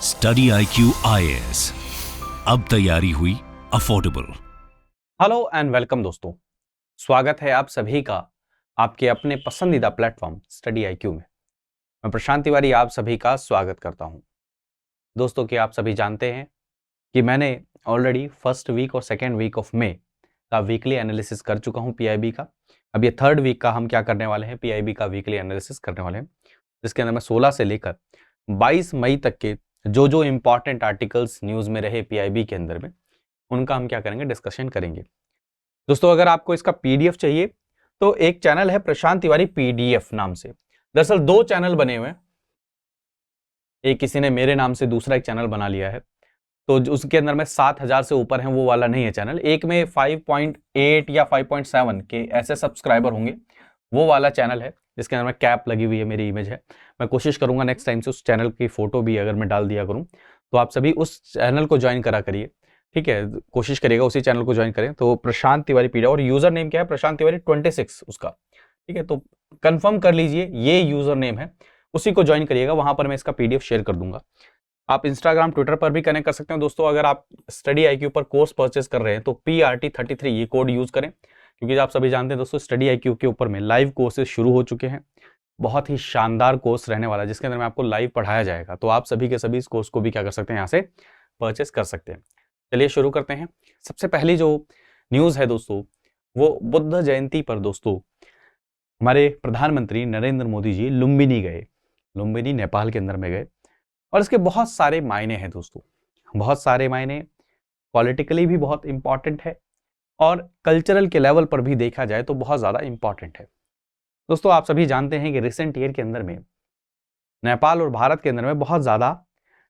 Study IQ IAS, अब तैयारी हुई अफोर्डेबल। हेलो एंड वेलकम दोस्तों, स्वागत है आप सभी का आपके अपने पसंदीदा प्लेटफॉर्म स्टडी IQ में। मैं प्रशांत तिवारी आप सभी का स्वागत करता हूं। दोस्तों कि आप सभी जानते हैं कि मैंने ऑलरेडी फर्स्ट वीक और सेकेंड वीक ऑफ मई का वीकली एनालिसिस कर चुका हूं PIB का। अब ये थर्ड वीक का हम क्या करने वाले हैं, PIB का वीकली एनालिसिस करने वाले हैं, जिसके अंदर मैं 16 से लेकर 22 मई तक के जो इंपॉर्टेंट आर्टिकल्स न्यूज में रहे PIB के अंदर में, उनका हम क्या करेंगे, डिस्कशन करेंगे। दोस्तों अगर आपको इसका PDF चाहिए तो एक चैनल है प्रशांत तिवारी PDF नाम से। दरअसल दो चैनल बने हुए हैं, एक किसी ने मेरे नाम से दूसरा एक चैनल बना लिया है, तो उसके अंदर में 7000 से ऊपर है, वो वाला नहीं है चैनल। एक में 5.8 या 5.7 के ऐसे सब्सक्राइबर होंगे, वो वाला चैनल है जिसके अंदर में कैप लगी हुई है, मेरी इमेज है। मैं कोशिश करूंगा नेक्स्ट टाइम से उस चैनल की फोटो भी अगर मैं डाल दिया करूं, तो आप सभी उस चैनल को ज्वाइन करा करिए, ठीक है। कोशिश करिएगा उसी चैनल को ज्वाइन करें। तो प्रशांत तिवारी PDF और यूजर नेम क्या है, प्रशांत तिवारी 26 उसका, ठीक है। तो कंफर्म कर लीजिए, ये यूजर नेम है, उसी को ज्वाइन करिएगा। वहां पर मैं इसका PDF शेयर कर दूंगा। आप इंस्टाग्राम ट्विटर पर भी कनेक्ट कर सकते हैं दोस्तों। अगर आप स्टडी IQ पर कोर्स परचेस कर रहे हैं तो PRT33 ये कोड यूज करें, क्योंकि आप सभी जानते हैं दोस्तों स्टडी IQ के ऊपर में लाइव कोर्सेज शुरू हो चुके हैं। बहुत ही शानदार कोर्स रहने वाला है, जिसके अंदर में आपको लाइव पढ़ाया जाएगा। तो आप सभी के सभी इस कोर्स को भी क्या कर सकते हैं, यहाँ से परचेस कर सकते हैं। चलिए शुरू करते हैं। सबसे पहली जो न्यूज है दोस्तों, वो बुद्ध जयंती पर दोस्तों हमारे प्रधानमंत्री नरेंद्र मोदी जी लुम्बिनी गए। लुम्बिनी नेपाल के अंदर में गए, और इसके बहुत सारे मायने हैं दोस्तों, बहुत सारे मायने। पॉलिटिकली भी बहुत इंपॉर्टेंट है और कल्चरल के लेवल पर भी देखा जाए तो बहुत ज्यादा इंपॉर्टेंट है। दोस्तों आप सभी जानते हैं कि रिसेंट ईयर के अंदर में नेपाल और भारत के अंदर में बहुत ज्यादा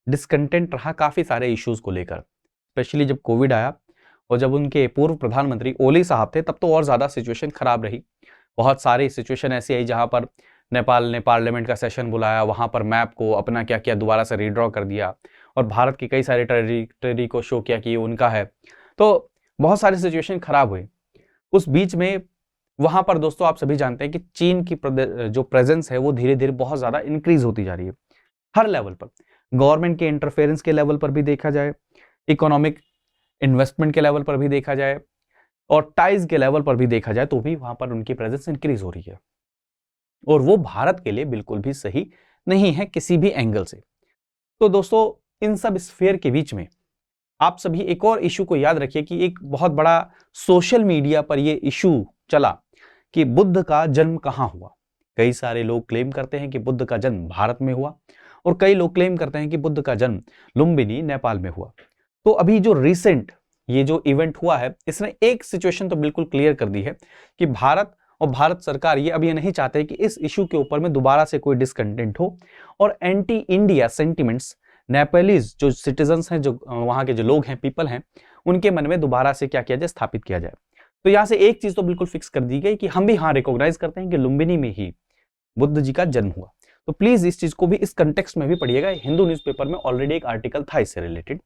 डिसकंटेंट रहा काफी सारे इश्यूज को लेकर। स्पेशली जब कोविड आया और जब उनके पूर्व प्रधानमंत्री ओली साहब थे, तब तो और ज्यादा सिचुएशन खराब रही। बहुत सारी सिचुएशन ऐसी आई जहां पर नेपाल ने पार्लियामेंट का सेशन बुलाया, वहां पर मैप को अपना क्या किया, दोबारा से रीड्रॉ कर दिया, और भारत की कई सारे टेरिटरी को शो किया कि ये उनका है। तो बहुत सारी सिचुएशन खराब हुई। उस बीच में वहां पर दोस्तों आप सभी जानते हैं कि चीन की जो प्रेजेंस है वो धीरे धीरे बहुत ज्यादा इंक्रीज होती जा रही है, हर लेवल पर। गवर्नमेंट के इंटरफेरेंस के लेवल पर भी देखा जाए, इकोनॉमिक इन्वेस्टमेंट के लेवल पर भी देखा जाए, और टाइज के लेवल पर भी देखा जाए, तो भी वहां पर उनकी प्रेजेंस इंक्रीज हो रही है। और वो भारत के लिए बिल्कुल भी सही नहीं है किसी भी एंगल से। तो दोस्तों इन सब स्फेयर के बीच में आप सभी एक और इशू को याद रखिए कि एक बहुत बड़ा सोशल मीडिया पर ये इशू चला कि बुद्ध का जन्म कहां हुआ। कई सारे लोग क्लेम करते हैं कि बुद्ध का जन्म भारत में हुआ, और कई लोग क्लेम करते हैं कि बुद्ध का जन्म लुम्बिनी नेपाल में हुआ। तो अभी जो रिसेंट ये जो इवेंट हुआ है, इसने एक सिचुएशन तो बिल्कुल क्लियर कर दी है कि भारत और भारत सरकार ये अब ये नहीं चाहते कि इस इशू के ऊपर में दोबारा से कोई डिसकंटेंट हो, और एंटी इंडिया सेंटिमेंट्स नेपालीज जो सिटीजन्स हैं, जो वहां के जो लोग हैं, पीपल हैं, उनके मन में दोबारा से क्या किया जाए, स्थापित किया जाए। तो यहां से एक चीज तो बिल्कुल फिक्स कर दी गई कि हम भी हाँ रिकॉग्नाइज करते हैं कि लुम्बिनी में ही बुद्ध जी का जन्म हुआ। तो प्लीज इस चीज को भी इस कंटेक्स्ट में भी पढ़िएगा। हिंदू न्यूज़पेपर में ऑलरेडी एक आर्टिकल था इससे रिलेटेड।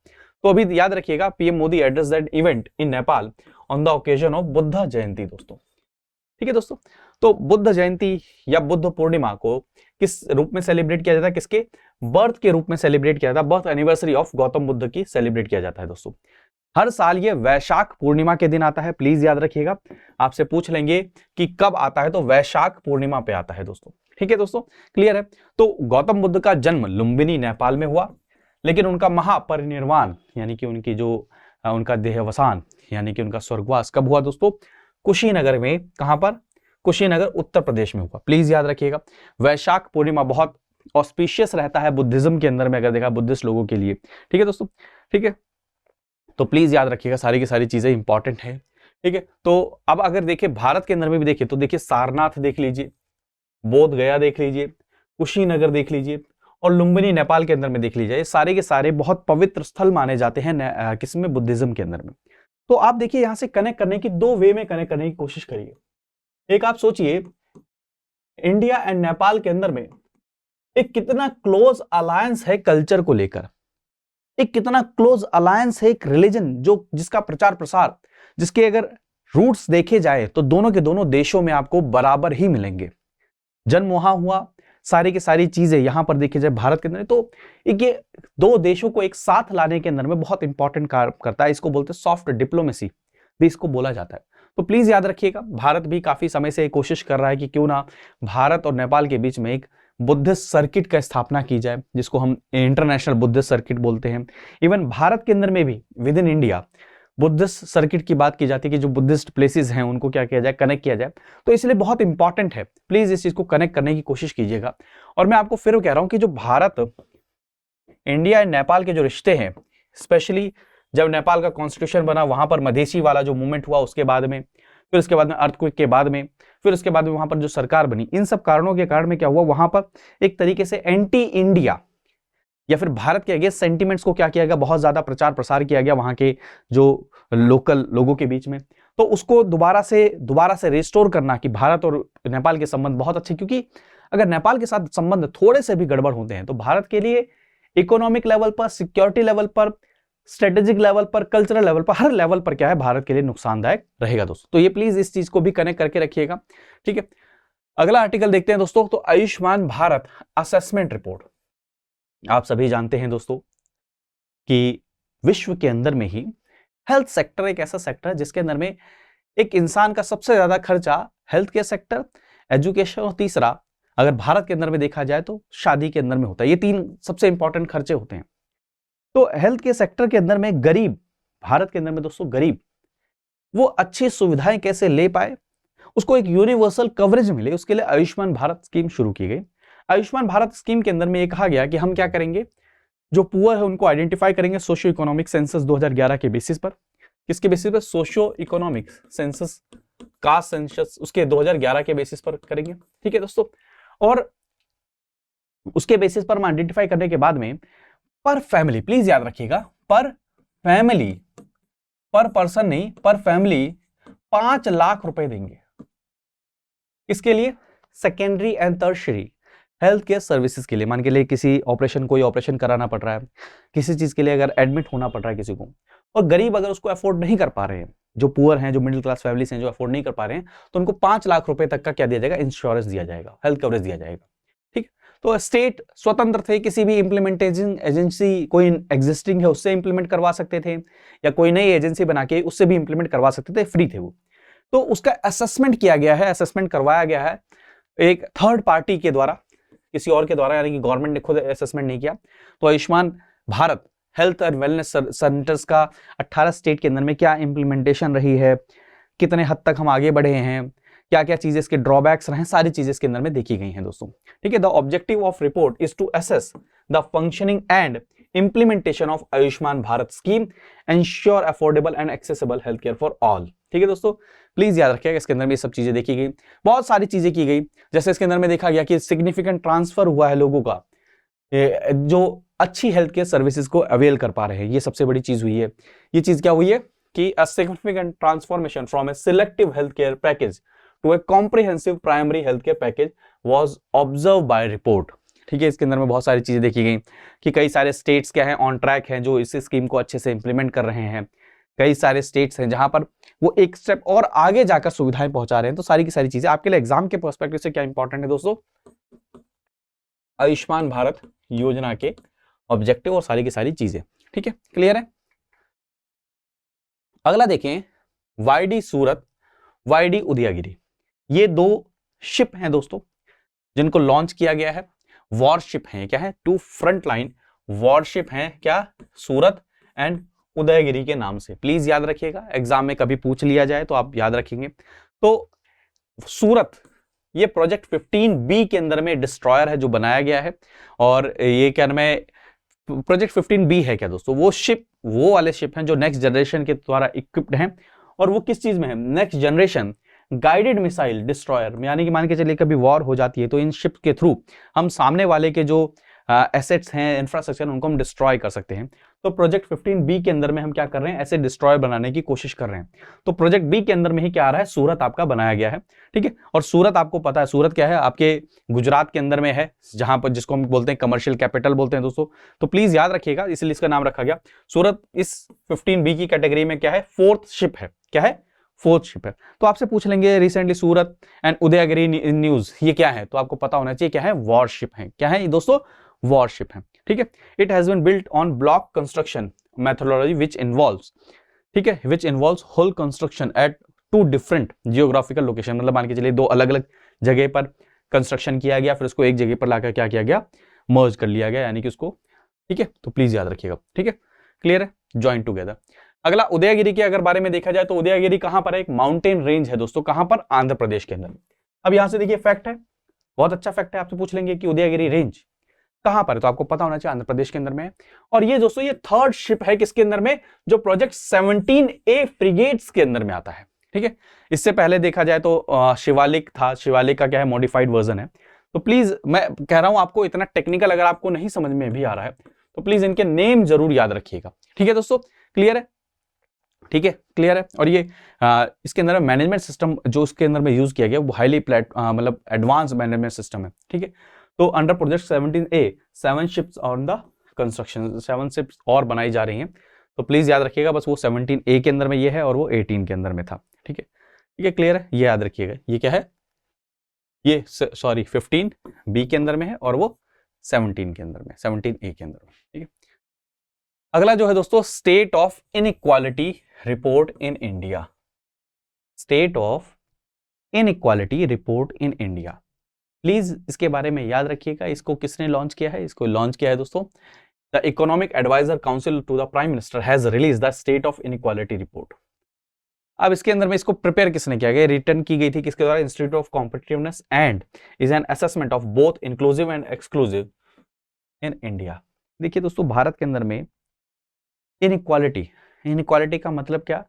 तो अभी याद रखिएगा, PM Modi address that event in Nepal on the occasion of Buddha Jayanti दोस्तों, ठीक है दोस्तों। तो बुद्ध जयंती या बुद्ध पूर्णिमा को किस रूप में सेलिब्रेट किया जाता है, किसके बर्थ के रूप में सेलिब्रेट किया जाता है, birth anniversary of Gautam Buddha की सेलिब्रेट किया जाता है दोस्तों। हर साल ये वैशाख पूर्णिमा के दिन आता है, प्लीज याद रखिएगा। आपसे पूछ लेंगे कि कब आता है, तो वैशाख पूर्णिमा पे आता है दोस्तों, ठीक है दोस्तों, क्लियर है। तो गौतम बुद्ध का जन्म लुम्बिनी नेपाल में हुआ, लेकिन उनका महापरिनिर्वाण यानी कि उनकी जो उनका देहावसान यानी कि उनका स्वर्गवास कब हुआ दोस्तों, कुशीनगर में। कहां पर, कुशीनगर उत्तर प्रदेश में हुआ। प्लीज याद रखिएगा, वैशाख पूर्णिमा बहुत ऑस्पिशियस रहता है बुद्धिज्म के अंदर में, अगर देखा बुद्धिस्ट लोगों के लिए, ठीक है दोस्तों, ठीक है। तो प्लीज याद रखिएगा, सारी की सारी चीजें इंपॉर्टेंट है, ठीक है। तो अब अगर देखिए भारत के अंदर में भी देखिए, तो देखिए सारनाथ देख लीजिए, बोध गया देख लीजिए, कुशीनगर देख लीजिए, और लुम्बिनी नेपाल के अंदर में देख लीजिए। सारे के सारे बहुत पवित्र स्थल माने जाते हैं किसमें, बुद्धिज्म के अंदर में। तो आप देखिए यहां से कनेक्ट करने की दो वे में कनेक्ट करने की कोशिश करिए। एक आप सोचिए, इंडिया एंड नेपाल के अंदर में एक कितना क्लोज अलायंस है कल्चर को लेकर, एक कितना क्लोज अलायंस है एक रिलीजन जो जिसका प्रचार प्रसार, जिसके अगर रूट्स देखे जाए तो दोनों के दोनों देशों में आपको बराबर ही मिलेंगे। जन्म वहां हुआ, सारी की सारी चीजें यहां पर देखी जाए भारत के अंदर, तो ये दो देशों को एक साथ लाने के अंदर में बहुत इंपॉर्टेंट कार्य करता है। इसको बोलते हैं सॉफ्ट डिप्लोमेसी भी इसको बोला जाता है। तो प्लीज याद रखिएगा, भारत भी काफी समय से कोशिश कर रहा है कि क्यों ना भारत और नेपाल के बीच में एक बुद्धिस्ट सर्किट का स्थापना की जाए, जिसको हम इंटरनेशनल बुद्धिस्ट सर्किट बोलते हैं। इवन भारत के अंदर में भी with in India Buddhist circuit की बात की जाती है कि जो बुद्धिस्ट प्लेसेस हैं उनको क्या किया जाए, कनेक्ट किया जाए। तो इसलिए बहुत इंपॉर्टेंट है, प्लीज इस चीज को कनेक्ट करने की कोशिश कीजिएगा। और मैं आपको फिर कह रहा हूं कि जो भारत इंडिया एंड नेपाल के जो रिश्ते हैं, स्पेशली जब नेपाल का कॉन्स्टिट्यूशन बना, वहां पर मधेसी वाला जो मूवमेंट हुआ उसके बाद में, फिर उसके बाद में अर्थक्वेक के बाद में, फिर उसके बाद में वहां पर जो सरकार बनी, इन सब कारणों के कारण में क्या हुआ, वहां पर एक तरीके से एंटी इंडिया या फिर भारत के अगेंस्ट सेंटिमेंट्स को क्या किया गया, बहुत ज्यादा प्रचार प्रसार किया गया वहां के जो लोकल लोगों के बीच में। तो उसको दोबारा से रिस्टोर करना कि भारत और नेपाल के संबंध बहुत अच्छे, क्योंकि अगर नेपाल के साथ संबंध थोड़े से भी गड़बड़ होते हैं तो भारत के लिए इकोनॉमिक लेवल पर, सिक्योरिटी लेवल पर, स्ट्रेटेजिक लेवल पर, कल्चरल लेवल पर, हर लेवल पर क्या है, भारत के लिए नुकसानदायक रहेगा दोस्तों। तो ये प्लीज इस चीज को भी कनेक्ट करके रखिएगा, ठीक है। अगला आर्टिकल देखते हैं दोस्तों। तो आयुष्मान भारत असेसमेंट रिपोर्ट, आप सभी जानते हैं दोस्तों कि विश्व के अंदर में ही हेल्थ सेक्टर एक ऐसा सेक्टर है जिसके अंदर में एक इंसान का सबसे ज्यादा खर्चा हेल्थ केयर सेक्टर, एजुकेशन और तीसरा अगर भारत के अंदर में देखा जाए तो शादी के अंदर में होता है। ये तीन सबसे इंपॉर्टेंट खर्चे होते हैं। तो हेल्थ केयर सेक्टर के अंदर में गरीब, भारत के अंदर में दोस्तों गरीब, वो अच्छी सुविधाएं कैसे ले पाए, उसको एक यूनिवर्सल कवरेज मिले, उसके लिए आयुष्मान भारत स्कीम शुरू की गई। आयुष्मान भारत स्कीम के अंदर में ये कहा गया कि हम क्या करेंगे, जो पुअर है उनको आइडेंटिफाई करेंगे सोशियो इकोनॉमिक सेंसस 2011 के बेसिस पर। किसके बेसिस पर? Socio economic census, caste census, उसके 2011 के बेसिस पर करेंगे, ठीक है दोस्तों। और उसके बेसिस पर हम आइडेंटिफाई करने के बाद में पर फैमिली, प्लीज याद रखिएगा, पर फैमिली, पर पर्सन नहीं, पर फैमिली 5 लाख रुपए देंगे। इसके लिए secondary and tertiary health care services के लिए, मान के लिए किसी ऑपरेशन, कोई ऑपरेशन कराना पड़ रहा है, किसी चीज के लिए अगर एडमिट होना पड़ रहा है किसी को, और गरीब अगर उसको अफोर्ड नहीं कर पा रहे हैं, जो पुअर हैं, जो मिडिल क्लास फैमिलीज हैं, जो अफोर्ड नहीं कर पा रहे हैं, तो उनको 5 लाख रुपए तक का क्या दिया जाएगा, इंश्योरेंस दिया जाएगा, हेल्थ कवरेज दिया जाएगा, ठीक। तो स्टेट स्वतंत्र थे, किसी भी इंप्लीमेंटेशन एजेंसी कोई एग्जिस्टिंग है उससे इंप्लीमेंट करवा सकते थे, या कोई नई एजेंसी बना के उससे भी इंप्लीमेंट करवा सकते थे, फ्री थे वो। तो उसका असेसमेंट किया गया है, असेसमेंट करवाया गया है एक थर्ड पार्टी के द्वारा, किसी और के द्वारा, यानी कि गवर्नमेंट ने खुद असेसमेंट नहीं किया। तो Ayushman Bharat health and wellness centres का 18 स्टेट के अंदर में क्या इंप्लीमेंटेशन रही है, कितने हद तक हम आगे बढ़े हैं, क्या क्या चीजें इसके ड्रॉबैक्स रहे, सारी चीजें इसके अंदर में देखी गई हैं दोस्तों, ठीक है। The objective of report is to assess the functioning and implementation of Ayushman Bharat scheme, ensure affordable and accessible health care for all, ठीक है दोस्तों। प्लीज याद रखिएगा, इसके अंदर में सब चीजें देखी गई, बहुत सारी चीजें की गई। जैसे इसके अंदर में देखा गया कि सिग्निफिकेंट ट्रांसफर हुआ है लोगों का, जो अच्छी हेल्थ केयर सर्विसेज को अवेल कर पा रहे हैं, ये सबसे बड़ी चीज हुई है। ये चीज क्या हुई है कि a significant transformation from a selective health care package to a comprehensive primary health care package was observe by report, ठीक है। इसके अंदर में बहुत सारी चीजें देखी गई कि कई सारे स्टेट्स क्या है ऑन ट्रैक हैं, जो इस स्कीम को अच्छे से इंप्लीमेंट कर रहे हैं, कई सारे स्टेट्स हैं जहां पर वो एक स्टेप और आगे जाकर सुविधाएं पहुंचा रहे हैं। तो सारी की सारी चीजें आपके लिए एग्जाम के पर्सपेक्टिव से क्या इंपॉर्टेंट है दोस्तों, आयुष्मान भारत योजना के ऑब्जेक्टिव और सारी की सारी चीजें, ठीक है, क्लियर है। अगला देखें, वाईडी सूरत, वाईडी उदयगिरी, ये 2 शिप हैं दोस्तों जिनको लॉन्च किया गया है, वॉरशिप हैं, क्या है, 2 फ्रंट लाइन वॉरशिप हैं, क्या, सूरत एंड उदयगिरी के नाम से। प्लीज याद रखिएगा, एग्जाम में कभी पूछ लिया जाए तो आप याद रखेंगे। तो सूरत, ये प्रोजेक्ट 15B के अंदर में डिस्ट्रॉयर है जो बनाया गया है, और ये क्या नाम है, प्रोजेक्ट 15B है क्या दोस्तों, वो शिप, वो वाले शिप हैं जो नेक्स्ट जनरेशन के द्वारा इक्विप्ड हैं। और वो किस चीज में है, next generation guided missile destroyer, यानी कि मान के चलिए कभी वॉर हो जाती है तो इन शिप के थ्रू हम सामने वाले के जो एसेट्स हैं, इंफ्रास्ट्रक्चर, उनको हम डिस्ट्रॉय कर सकते हैं। तो प्रोजेक्ट 15B के अंदर में हम क्या कर रहे हैं, ऐसे डिस्ट्रॉय बनाने की कोशिश कर रहे हैं। तो प्रोजेक्ट B के अंदर में ही क्या आ रहा है, सूरत आपका बनाया गया है, ठीक है। और सूरत आपको पता है, सूरत क्या है, आपके गुजरात के अंदर में है, जहां पर जिसको हम बोलते हैं कमर्शियल कैपिटल बोलते हैं दोस्तों। तो प्लीज याद रखिएगा, इसलिए इसका नाम रखा गया सूरत। इस 15B की कैटेगरी में क्या है, 4th शिप है, क्या है, फोर्थ शिप है। तो आपसे पूछ लेंगे recently Surat and Udaygiri news ये क्या है, तो आपको पता होना चाहिए क्या है, वॉरशिप है। क्या है ये दोस्तों, वॉरशिप है। ठीक है, it has been built on block construction methodology which involves, ठीक है, which involves whole construction at 2 different geographical location, मतलब मान के चलिए 2 अलग अलग जगह पर कंस्ट्रक्शन किया गया, फिर उसको एक जगह पर लाकर क्या किया गया, मर्ज कर लिया गया, यानी कि उसको, ठीक है। तो प्लीज याद रखिएगा, ठीक है, क्लियर है, ज्वाइन टुगेदर। अगला उदयगिरी के अगर बारे में देखा जाए तो उदयगिरी कहां पर है, एक माउंटेन रेंज है दोस्तों, कहां पर, आंध्र प्रदेश के अंदर। अब यहां से देखिए फैक्ट है, बहुत अच्छा फैक्ट है, आपसे पूछ लेंगे कि उदयगिरी रेंज कहां पर है, तो आपको पता होना चाहिए आंध्र प्रदेश के अंदर में है। और ये दोस्तों ये थर्ड शिप है किसके अंदर में, जो प्रोजेक्ट 17A फ्रिगेट्स के अंदर में आता है। ठीक है, इससे पहले देखा जाए तो शिवालिक था, शिवालिक का क्या है, मॉडिफाइड वर्जन है। तो प्लीज मैं कह रहा हूं आपको, इतना टेक्निकल अगर आपको नहीं समझ में भी आ रहा है तो प्लीज इनके नेम जरूर याद रखिएगा। ठीक है दोस्तों, क्लियर है, ठीक है, क्लियर है। और ये इसके अंदर मैनेजमेंट सिस्टम जो इसके अंदर में यूज किया गया वो हाईली मतलब एडवांस मैनेजमेंट सिस्टम है। ठीक है, तो under project 17A 7 ships on the construction, 7 ships और बनाई जा रही हैं। तो प्लीज याद रखिएगा, बस वो 17A के अंदर में ये है और वो 18 के अंदर में था। ठीक है, ठीक है, क्लियर है, ये याद रखिएगा। ये क्या है, ये सॉरी 15B के अंदर में है और वो 17 के अंदर में, 17A के अंदर में। ठीक है, अगला जो है दोस्तों, state of inequality report in India, state of inequality report in India. Please इसके बारे में याद रखिएगा, इसको किसने लॉन्च किया है, इसको लॉन्च किया है दोस्तों the economic advisor council to the prime minister has release the state of inequality report. अब इसके अंदर में इसको प्रिपेयर किसने किया गया, रिटर्न की गई थी किसके द्वारा, institute of competitiveness and is an assessment of both inclusive and exclusive in India. देखिए दोस्तों, भारत के अंदर में इनइक्वालिटी, इनइक्वालिटी का मतलब क्या,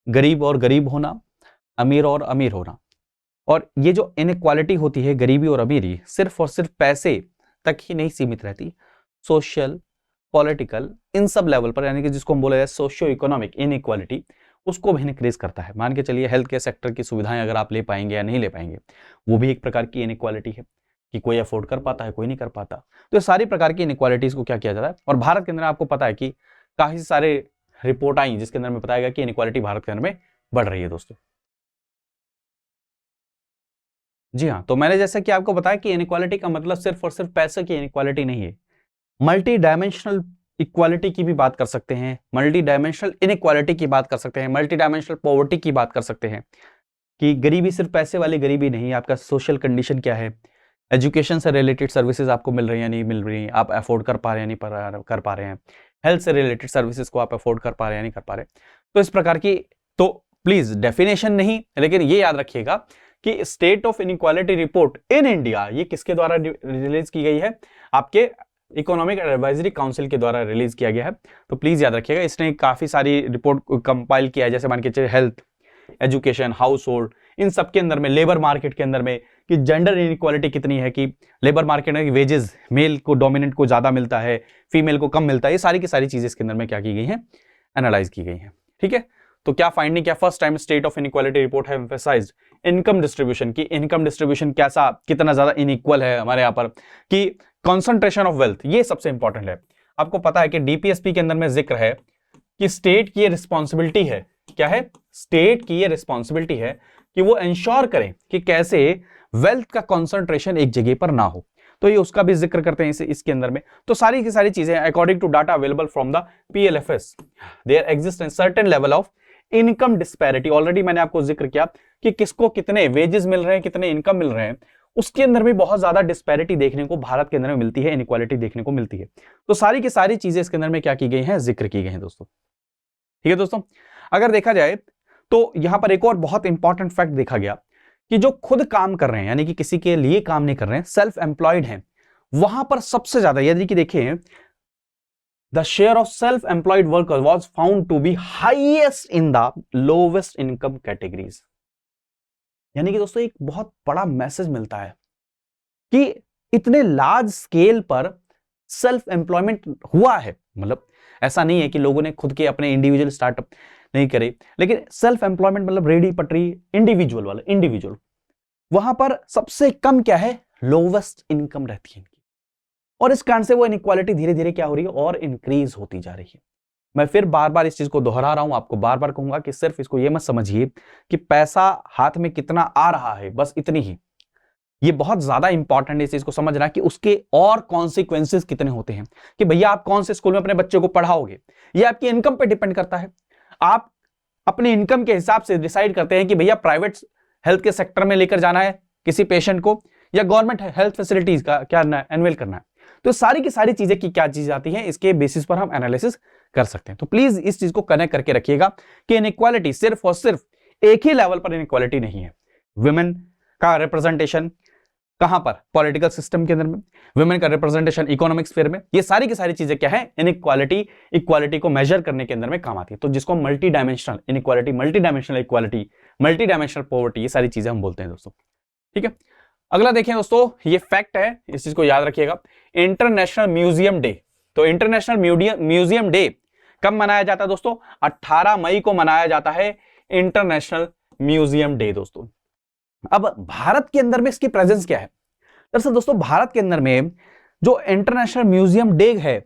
गरीब और गरीब होना, अमीर और अमीर होना। और ये जो इनइक्वालिटी होती है, गरीबी और अमीरी, सिर्फ और सिर्फ पैसे तक ही नहीं सीमित रहती, सोशल, पॉलिटिकल, इन सब लेवल पर, यानी कि जिसको हम बोले जाए सोशियो इकोनॉमिक इनइक्वालिटी, उसको भी इंक्रीज करता है। मान के चलिए हेल्थ केयर सेक्टर की सुविधाएं अगर आप ले पाएंगे या नहीं ले पाएंगे, वो भी एक प्रकार की इनइक्वालिटी है कि कोई अफोर्ड कर पाता है, कोई नहीं कर पाता। तो ये सारी प्रकार की इनइक्वालिटीज को क्या किया जाता है। और भारत के अंदर आपको पता है कि काफी सारे रिपोर्ट आई जिसके अंदर में बताया गया कि इनइक्वालिटी भारत के अंदर में बढ़ रही है दोस्तों। जी हाँ, तो मैंने जैसा कि आपको बताया कि इनइक्वालिटी का मतलब सिर्फ और सिर्फ पैसे की इनइक्वालिटी नहीं है, मल्टी डायमेंशनल इक्वालिटी की भी बात कर सकते हैं, मल्टी डायमेंशनल इनइक्वालिटी की बात कर सकते हैं, मल्टी डायमेंशनल पॉवर्टी की बात कर सकते हैं कि गरीबी सिर्फ पैसे वाली गरीबी नहीं, आपका सोशल कंडीशन क्या है, एजुकेशन से रिलेटेड सर्विसेज आपको मिल रही है नहीं मिल रही, आप अफोर्ड कर पा रहे हैं नहीं कर पा रहे हैं, हेल्थ से रिलेटेड सर्विसेज को आप अफोर्ड कर पा रहे हैं नहीं कर पा रहे। तो इस प्रकार की, तो प्लीज डेफिनेशन नहीं, लेकिन ये याद रखिएगा कि state of inequality report in India ये किसके द्वारा रिलीज की गई है, आपके इकोनॉमिक एडवाइजरी काउंसिल के द्वारा रिलीज किया गया है। तो प्लीज याद रखिएगा, इसने काफी सारी रिपोर्ट कंपाइल किया है, जैसे मान के चलिए हेल्थ, एजुकेशन, हाउस होल्ड, इन सब के अंदर में, लेबर मार्केट के अंदर में कि जेंडर इनइक्वालिटी कितनी है, कि लेबर मार्केट में वेजेस मेल को डोमिनेंट को ज्यादा मिलता है, फीमेल को कम मिलता है, ये सारी की सारी चीजें इसके अंदर में क्या की गई हैं, एनालाइज की गई हैं। ठीक है, तो क्या फाइंडिंग, क्या first time state of inequality report है एम्फेसाइज्ड इनकम डिस्ट्रीब्यूशन की, इनकम डिस्ट्रीब्यूशन कैसा, कितना ज्यादा इनइक्वल है हमारे यहाँ पर, कि कॉन्सेंट्रेशन ऑफ वेल्थ, ये सबसे इंपॉर्टेंट है। आपको पता है कि डीपीएसपी के अंदर में जिक्र है कि स्टेट की ये रिस्पॉन्सिबिलिटी है, क्या है, स्टेट की ये रिस्पॉन्सिबिलिटी है कि वो इंश्योर करें कि कैसे वेल्थ का कॉन्सेंट्रेशन एक जगह पर ना हो। तो ये उसका भी जिक्र करते हैं इसके अंदर में। तो सारी की सारी चीजें according to data available from the PLFS there exist in certain level of income disparity. Already मैंने आपको जिक्र किया कि किसको कितने वेजेस मिल रहे हैं, कितने इनकम मिल रहे हैं, उसके अंदर भी बहुत ज्यादा डिस्पैरिटी देखने को भारत के अंदर में मिलती है, इनइक्वालिटी देखने को मिलती है। तो सारी की सारी चीजें इसके अंदर में क्या की गई हैं, जिक्र की गई हैं दोस्तों। ठीक है दोस्तों, अगर देखा जाए तो यहां पर एक और बहुत इंपॉर्टेंट फैक्ट देखा गया कि जो खुद काम कर रहे हैं, यानी कि किसी के लिए काम नहीं कर रहे हैं, सेल्फ एम्प्लॉयड हैं, वहां पर सबसे ज्यादा, यदि कि देखें, the share of self employed workers was found to be highest in the lowest income categories. यानी कि दोस्तों एक बहुत बड़ा मैसेज मिलता है कि इतने लार्ज स्केल पर सेल्फ एम्प्लॉयमेंट हुआ है। मतलब ऐसा नहीं है कि लोगों ने खुद के अपने इंडिविजुअल स्टार्टअप नहीं करे, लेकिन सेल्फ एम्प्लॉयमेंट मतलब रेडी पटरी इंडिविजुअल वाला, इंडिविजुअल, वहां पर सबसे कम क्या है, लोवेस्ट इनकम रहती है इनकी। और इस कारण से वो इनइक्वालिटी धीरे धीरे क्या हो रही है, और इंक्रीज होती जा रही है। मैं फिर बार बार इस चीज को दोहरा रहा हूं, आपको बार बार कहूंगा कि सिर्फ इसको ये मत समझिए कि पैसा हाथ में कितना आ रहा है, बस इतनी ही। ये बहुत ज्यादा इंपॉर्टेंट है इस चीज को समझना कि उसके और कॉन्सिक्वेंसेस कितने होते हैं, कि भैया आप कौन से स्कूल में अपने बच्चे को पढ़ाओगे, ये आपकी इनकम पे डिपेंड करता है। आप अपनी इनकम के हिसाब से डिसाइड करते हैं कि भैया प्राइवेट हेल्थ के सेक्टर में लेकर जाना है किसी पेशेंट को, या गवर्नमेंट हेल्थ फैसिलिटीज का क्या एनवेल करना है। तो सारी की सारी चीजें की क्या चीज आती है, इसके बेसिस पर हम एनालिसिस कर सकते हैं। तो प्लीज इस चीज को कनेक्ट करके रखिएगा कि इनइक्वालिटी सिर्फ और सिर्फ एक ही लेवल पर इनइक्वालिटी नहीं है। वुमेन का रिप्रेजेंटेशन कहां पर, पॉलिटिकल सिस्टम के अंदर में, वुमेन का रिप्रेजेंटेशन इकोनॉमिक स्फीयर में, ये सारी की सारी चीजें क्या है, इनइक्वालिटी इक्वालिटी को मेजर करने के अंदर में काम आती है। तो जिसको multi dimensional inequality, multi dimensional equality, multi dimensional poverty, ये सारी चीजें हम बोलते हैं दोस्तों। ठीक है, अगला देखें दोस्तों, ये फैक्ट है, इस चीज को याद रखिएगा, इंटरनेशनल म्यूजियम डे। तो इंटरनेशनल म्यूजियम डे कब मनाया जाता है दोस्तों? 18 मई को मनाया जाता है इंटरनेशनल म्यूजियम डे दोस्तों। अब भारत के अंदर में इसकी प्रेजेंस क्या है? दरअसल दोस्तों भारत के अंदर में जो इंटरनेशनल म्यूजियम डे है,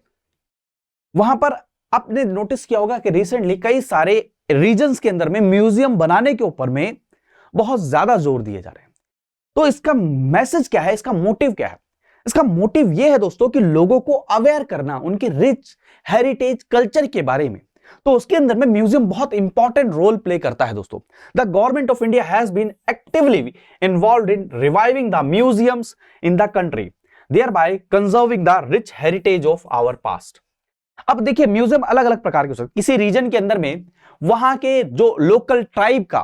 वहां पर आपने नोटिस किया होगा कि रिसेंटली कई सारे रीजन्स के अंदर में म्यूजियम बनाने के ऊपर में बहुत ज्यादा जोर दिए जा रहे हैं। तो इसका मैसेज क्या है, इसका मोटिव क्या है? इसका मोटिव यह है दोस्तों कि लोगों को अवेयर करना उनके रिच हेरिटेज कल्चर के बारे में। तो उसके अंदर में म्यूजियम बहुत इंपॉर्टेंट रोल प्ले करता है दोस्तों। The government of India has been actively involved in reviving the museums in the country, thereby conserving the rich heritage of our past. अब देखिए म्यूजियम अलग अलग प्रकार के हो सकते हैं। किसी रीजन के अंदर में वहां के जो लोकल ट्राइब का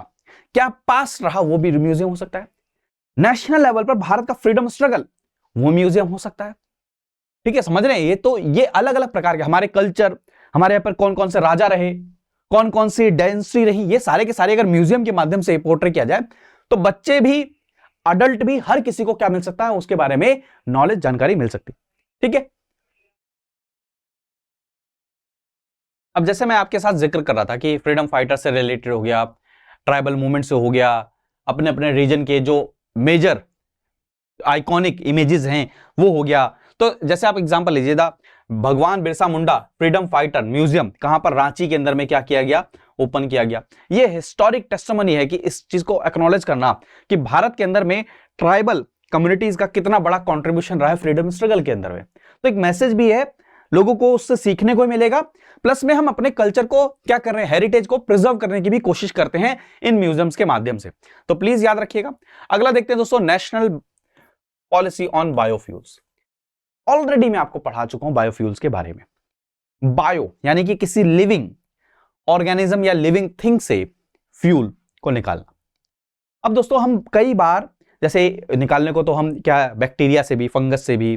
क्या पास्ट रहा वो भी म्यूजियम हो सकता है। नेशनल लेवल पर भारत का फ्रीडम स्ट्रगल, वो म्यूजियम हो सकता है। ठीक है, समझ रहे हैं? ये तो ये अलग अलग प्रकार के हमारे कल्चर, हमारे यहां पर कौन कौन से राजा रहे, कौन कौन सी डायनेस्टी रही, ये सारे के सारे अगर म्यूजियम के माध्यम से पोर्ट्रे किया जाए तो बच्चे भी, अडल्ट भी, हर किसी को क्या मिल सकता है, उसके बारे में नॉलेज, जानकारी मिल सकती। ठीक है, अब जैसे मैं आपके साथ जिक्र कर रहा था कि फ्रीडम फाइटर से रिलेटेड हो गया, ट्राइबल मूवमेंट से हो गया, अपने अपने रीजन के जो मेजर आइकॉनिक इमेजेस हैं वो हो गया। तो जैसे आप एग्जांपल लीजिए, भगवान Birsa Munda freedom fighter museum कहां पर, रांची के अंदर में क्या किया गया, ओपन किया गया। ये हिस्टोरिक टेस्टिमनी है कि इस चीज को एक्नॉलेज करना कि भारत के अंदर में ट्राइबल कम्युनिटीज का कितना बड़ा कंट्रीब्यूशन रहा है फ्रीडम स्ट्रगल के अंदर में। तो एक मैसेज भी है, लोगों को उससे सीखने को मिलेगा, प्लस में हम अपने कल्चर को क्या कर रहे हैं, हेरिटेज को प्रिजर्व करने की भी कोशिश करते हैं इन म्यूजियम्स के माध्यम से। तो प्लीज याद रखिएगा। अगला देखते हैं दोस्तों, national policy on biofuels. Already मैं आपको पढ़ा चुका हूं बायोफ्यूल्स के बारे में। बायो यानी कि किसी लिविंग ऑर्गेनिज्म या लिविंग थिंग से फ्यूल को निकालना। अब दोस्तों हम कई बार जैसे निकालने को तो हम क्या, बैक्टीरिया से भी, फंगस से भी,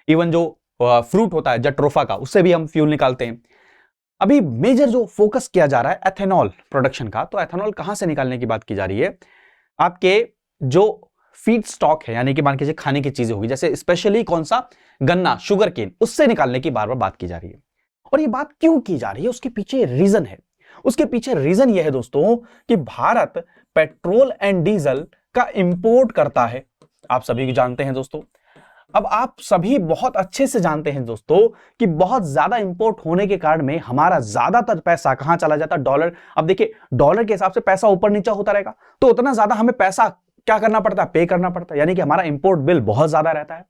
इवन जो फ्रूट होता है जट्रोफा का, उससे भी हम फ्यूल निकालते हैं। अभी मेजर जो फोकस किया जा रहा है एथेनॉल प्रोडक्शन का, तो एथेनॉल कहां से निकालने की बात की जा रही है, आपके जो फीड स्टॉक है, यानी कि मान लीजिए खाने की चीजें होगी, जैसे स्पेशली कौन सा, गन्ना, शुगर केन, उससे निकालने की बार बार बात की जा रही है। और ये बात क्यों की जा रही है, उसके पीछे रीजन है। उसके पीछे रीजन यह है दोस्तों कि भारत पेट्रोल एंड डीजल का इंपोर्ट करता है। आप सभी जानते हैं दोस्तों, अब आप सभी बहुत अच्छे से जानते हैं दोस्तों कि बहुत ज्यादा इंपोर्ट होने के कारण में हमारा ज्यादातर पैसा कहां चला जाता है, डॉलर। अब देखिए डॉलर के हिसाब से पैसा ऊपर नीचे होता रहेगा, तो उतना ज्यादा हमें पैसा क्या करना पड़ता है, पे करना पड़ता है, यानी कि हमारा इंपोर्ट बिल बहुत ज्यादा रहता है।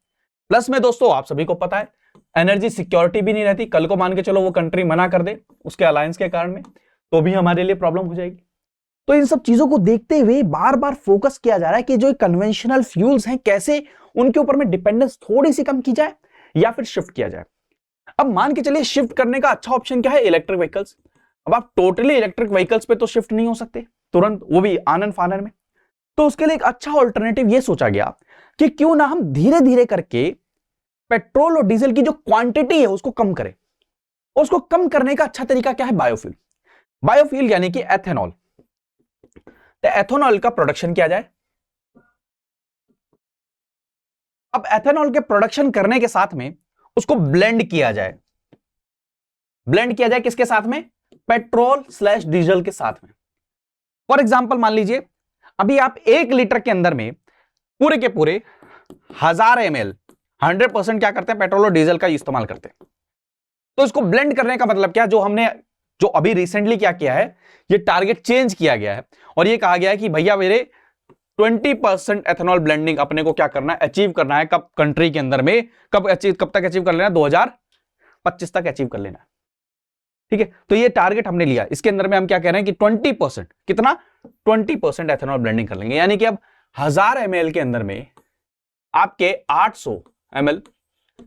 प्लस में दोस्तों आप सभी को पता है एनर्जी सिक्योरिटी भी नहीं रहती, कल को मान के चलो वो कंट्री मना कर दे उसके अलायंस के कारण में, तो भी हमारे लिए प्रॉब्लम हो जाएगी। तो इन सब चीजों को देखते हुए बार बार फोकस किया जा रहा है कि जो कन्वेंशनल फ्यूल्स हैं कैसे उनके ऊपर में डिपेंडेंस थोड़ी सी कम की जाए या फिर शिफ्ट किया जाए। अब मान के चलिए शिफ्ट करने का अच्छा ऑप्शन क्या है, इलेक्ट्रिक व्हीकल्स। अब आप टोटली इलेक्ट्रिक व्हीकल्स पे तो शिफ्ट नहीं हो सकते तुरंत, वो भी आनन फानन में। तो उसके लिए एक अच्छा ऑल्टरनेटिव ये सोचा गया कि क्यों ना हम धीरे धीरे करके पेट्रोल और डीजल की जो क्वांटिटी है उसको कम करें। उसको कम करने का अच्छा तरीका क्या है, बायोफ्यूल। बायोफ्यूल यानी कि एथेनॉल। तो एथेनॉल का प्रोडक्शन किया जाए। अब एथेनॉल के प्रोडक्शन करने के साथ में उसको ब्लेंड किया जाए। ब्लेंड किया जाए किसके साथ में, पेट्रोल स्लैश डीजल के साथ में। फॉर एग्जांपल मान लीजिए अभी आप 1 लीटर के अंदर में पूरे के पूरे 1000 ml 100% क्या करते हैं, पेट्रोल और डीजल का इस्तेमाल करते हैं। तो इसको ब्लेंड करने का मतलब क्या, जो हमने जो अभी रिसेंटली क्या किया है, ये टारगेट चेंज किया गया है और ये कहा गया है कि भैया मेरे 20% एथेनॉल ब्लेंडिंग अपने को क्या करना है, अचीव करना है। कब कंट्री के अंदर में, कब तक अचीव कर लेना है, 2025 तक अचीव कर लेना है। ठीक है, तो ये टारगेट हमने लिया। इसके अंदर में हम क्या कह रहे हैं कि 20%, कितना, 20% एथेनॉल ब्लेंडिंग कर लेंगे। यानी कि अब 1000 ml के अंदर में आपके 800 ml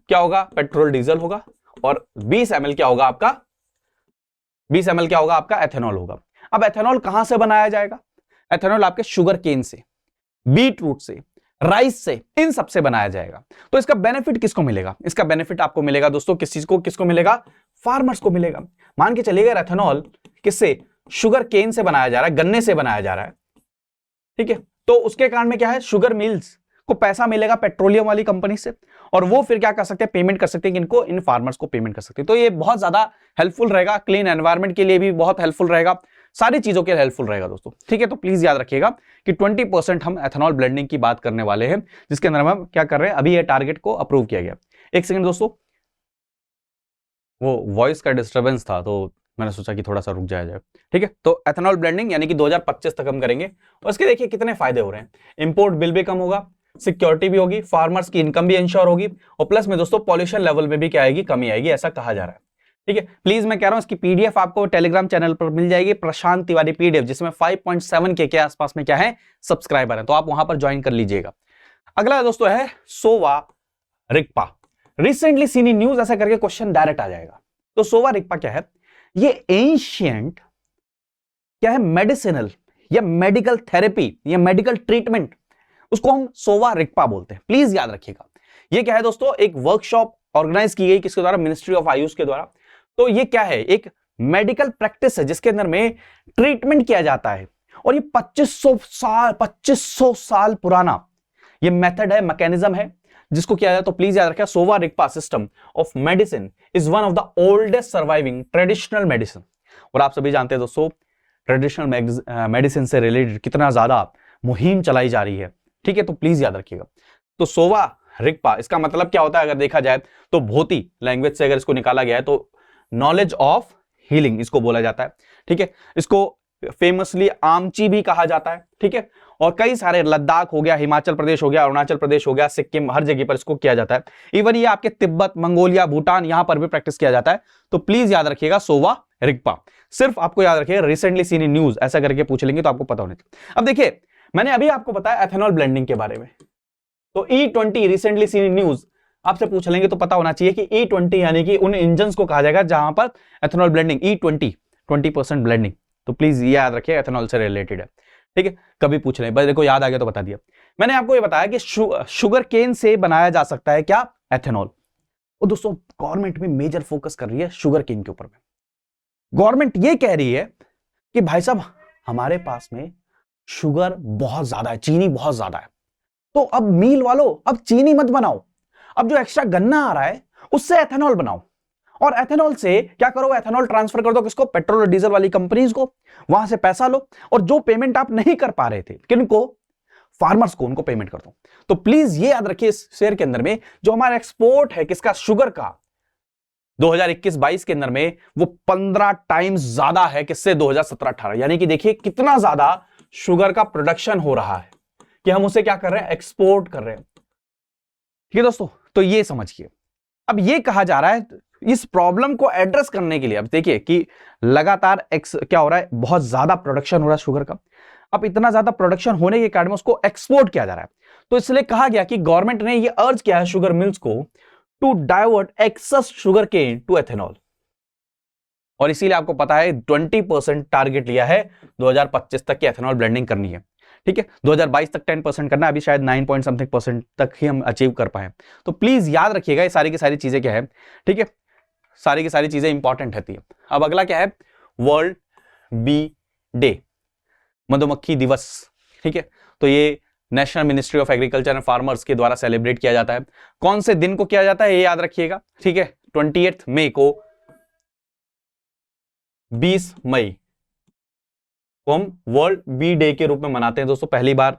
क्या होगा, पेट्रोल डीजल होगा और 20 ml क्या होगा आपका, 20 ml क्या होगा आपका, एथेनॉल होगा। अब एथेनॉल कहां से बनाया जाएगा? एथेनॉल आपके शुगर केन से, बीट रूट से, राइस से, इन सब से बनाया जाएगा। तो इसका बेनिफिट किसको मिलेगा? इसका बेनिफिट आपको मिलेगा दोस्तों, किस चीज को, किसको मिलेगा? फार्मर्स को मिलेगा। मान के चलिएगा एथेनॉल किससे, शुगर केन से बनाया जा रहा है, गन्ने से बनाया जा रहा है। ठीक है, तो उसके कारण में क्या है, शुगर मिल्स को पैसा मिलेगा पेट्रोलियम वाली कंपनी से और वो फिर क्या कर सकते हैं, पेमेंट कर सकते हैं इनको, इन फार्मर्स को पेमेंट कर सकते हैं। तो ये बहुत ज्यादा हेल्पफुल रहेगा, क्लीन एनवायरनमेंट के लिए भी बहुत हेल्पफुल रहेगा, सारी चीजों के लिए हेल्पफुल रहेगा दोस्तों। ठीक है, तो प्लीज याद रखिएगा कि 20% हम एथेनॉल ब्लेंडिंग की बात करने वाले हैं, जिसके अंदर हम क्या कर रहे हैं, अभी ये टारगेट को अप्रूव किया गया। एक सेकंड दोस्तों, वो वॉइस का डिस्टर्बेंस था तो मैंने सोचा कि थोड़ा सा रुक जाया। ठीक है, तो एथेनॉल ब्लेंडिंग यानी कि 2025 तक हम करेंगे और इसके देखिए कितने फायदे हो रहे हैं। इंपोर्ट बिल भी कम होगा, सिक्योरिटी भी होगी, फार्मर्स की इनकम भी इंश्योर होगी और प्लस में दोस्तों पॉल्यूशन लेवल में भी क्या आएगी, कमी आएगी, ऐसा कहा जा रहा है। ठीक है, प्लीज मैं कह रहा हूं इसकी पीडीएफ आपको टेलीग्राम चैनल पर मिल जाएगी, प्रशांत तिवारी पीडीएफ, जिसमें 5.7 के आसपास में क्या है, सब्सक्राइबर है, तो आप वहां पर ज्वाइन कर लीजिएगा। अगला दोस्तों है सोवा रिक्पा, रिसेंटली सीनी न्यूज, ऐसा करके क्वेश्चन डायरेक्ट आ जाएगा। तो सोवा रिक्पा क्या है, ये एंशिएंट क्या है, मेडिसिनल या मेडिकल थेरेपी या मेडिकल ट्रीटमेंट, उसको हम सोवा रिक्पा बोलते हैं। प्लीज याद रखिएगा। ये क्या है दोस्तों, एक वर्कशॉप ऑर्गेनाइज की गई किसके द्वारा, मिनिस्ट्री ऑफ आयुष के द्वारा। तो ये क्या है, एक मेडिकल प्रैक्टिस है जिसके अंदर में ट्रीटमेंट किया जाता है और ये 2500 साल पुराना ये मेथड है, मैकेनिज्म है जिसको किया जाए। तो प्लीज याद रखिएगा, Sowa Rigpa system of medicine is one of the oldest surviving traditional medicine. और आप सभी जानते हैं दोस्तों, ट्रेडिशनल मेडिसिन से रिलेटेड कितना ज्यादा मुहिम चलाई जा रही है। ठीक है, तो प्लीज याद रखिएगा। तो सोवा रिक्पा इसका मतलब क्या होता है, अगर देखा जाए तो भौती लैंग्वेज से अगर इसको निकाला गया है तो नॉलेज ऑफ हीलिंग इसको बोला जाता है। ठीक है, इसको फेमसली आमची भी कहा जाता है। ठीक है, और कई सारे, लद्दाख हो गया, हिमाचल प्रदेश हो गया, अरुणाचल प्रदेश हो गया, सिक्किम, हर जगह पर इसको किया जाता है। इवन ये आपके तिब्बत, मंगोलिया, भूटान, यहां पर भी प्रैक्टिस किया जाता है। तो प्लीज याद रखिएगा सोवा रिक्पा। सिर्फ आपको याद रखिएगा, रिसेंटली सीनी न्यूज ऐसा करके पूछ लेंगे तो आपको पता होने चाहिए। अब देखिए, मैंने अभी आपको बताया एथेनॉल ब्लेंडिंग के बारे में, तो E20 रिसेंटली सीनी न्यूज आपसे पूछ लेंगे तो पता होना चाहिए कि E20 यानी कि उन इंजन्स को कहा जाएगा जहां पर एथेनॉल ब्लेंडिंग, E20 20% ब्लेंडिंग। तो प्लीज ये याद रखिए, एथेनॉल से रिलेटेड है। ठीक है, कभी पूछ लें, बस देखो याद आ गया तो बता दिया। मैंने आपको ये बताया कि शुगर केन से बनाया जा सकता है क्या, एथेनॉल। और दोस्तों गवर्नमेंट में मेजर फोकस कर रही है शुगर केन के ऊपर में। गवर्नमेंट ये कह रही है कि भाई साहब हमारे पास में शुगर बहुत ज्यादा है, चीनी बहुत ज्यादा है, तो अब मील वालों अब चीनी मत बनाओ, अब जो एक्स्ट्रा गन्ना आ रहा है उससे एथेनॉल बनाओ और एथेनॉल से क्या करो, एथेनॉल ट्रांसफर कर दो किसको, पेट्रोल और डीजल वाली कंपनीज को, वहां से पैसा लो और जो पेमेंट आप नहीं कर पा रहे थे किनको, फार्मर्स को, उनको पेमेंट कर दो। तो प्लीज ये याद रखिए, इस शेयर के अंदर में जो हमारा एक्सपोर्ट है किसका, शुगर का, 2021-22 के अंदर में वो 15 टाइम्स ज्यादा है किससे, 2017-18। यानी कि देखिए कितना ज्यादा शुगर का प्रोडक्शन हो रहा है कि हम उसे क्या कर रहे हैं, एक्सपोर्ट कर रहे हैं। ठीक है दोस्तों, तो ये समझिए। अब ये कहा जा रहा है इस प्रॉब्लम को एड्रेस करने के लिए, अब देखिए कि लगातार क्या हो रहा है, बहुत ज्यादा प्रोडक्शन हो रहा है शुगर का। अब इतना ज्यादा प्रोडक्शन होने के कारण उसको एक्सपोर्ट किया जा रहा है, तो इसलिए कहा गया कि गवर्नमेंट ने ये अर्ज किया है शुगर मिल्स को to divert excess sugar cane to ethanol. और इसीलिए आपको पता है 20% टारगेट लिया है 2025 तक की एथेनॉल ब्लेंडिंग करनी है। ठीक है, 2022 तक 10% करना है, अभी शायद 9 पॉइंट समथिंग परसेंट तक ही हम अचीव कर पाए। तो प्लीज याद रखिएगा ये सारी की सारी चीजें क्या है। ठीक है, सारी की सारी चीजें इंपॉर्टेंट रहती है। अब अगला क्या है, वर्ल्ड बी डे, मधुमक्खी दिवस। ठीक है, तो ये national ministry of agriculture and farmers के द्वारा सेलिब्रेट किया जाता है। कौन से दिन को किया जाता है ये याद रखिएगा। ठीक है, 28 मई को, 20 मई को हम वर्ल्ड बी डे के रूप में मनाते हैं दोस्तों, पहली बार